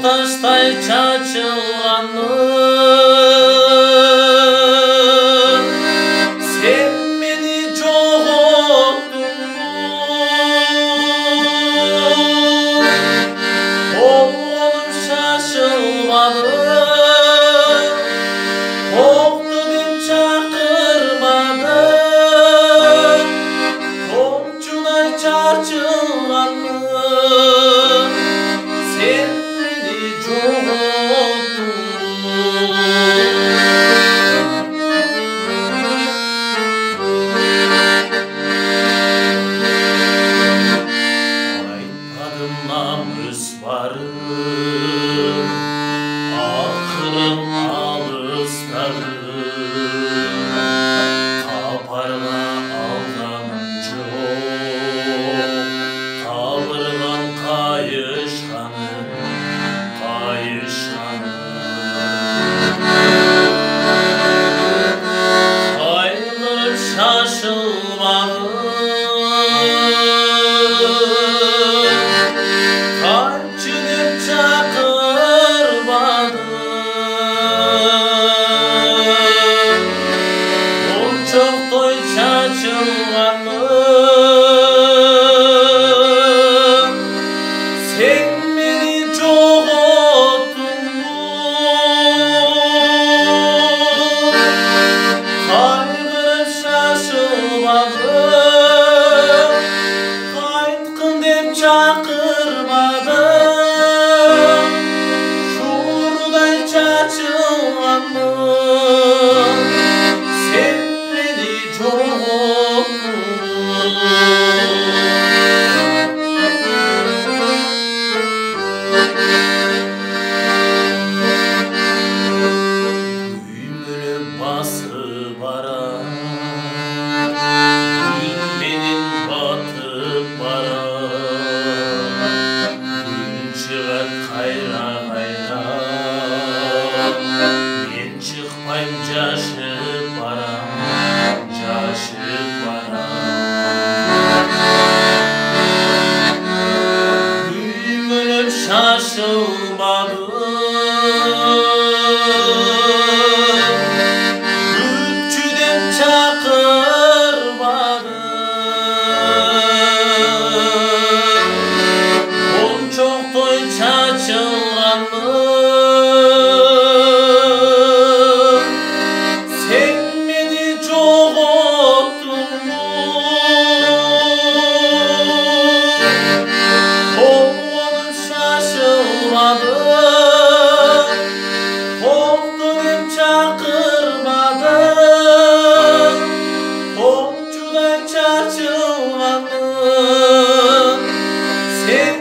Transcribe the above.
Taştay çaçılanı sen beni çok oğlum şaşılmadı korktu dem çakırmadı topçuday çaçılanı sen aytmadım namus barım akırım alıstarım taparga algaным жоқ табырган кайышканым кайгырып шашылмадым канчы деп чакырбадым мончок той чачылганым сен мени жоготтуң кайгырып шашылмадым кайткын деп чакырбадым шуурудай чачылганым сен мени жоготтуң басып барам күн менен батып барам күн чыгат кайра кайра мен чыкпайм жашып барам күймөлөп шашылмадым sen meni жоготтуң оңолуп шашылмадым токту деп чакырбадым топчудай чачылганым сен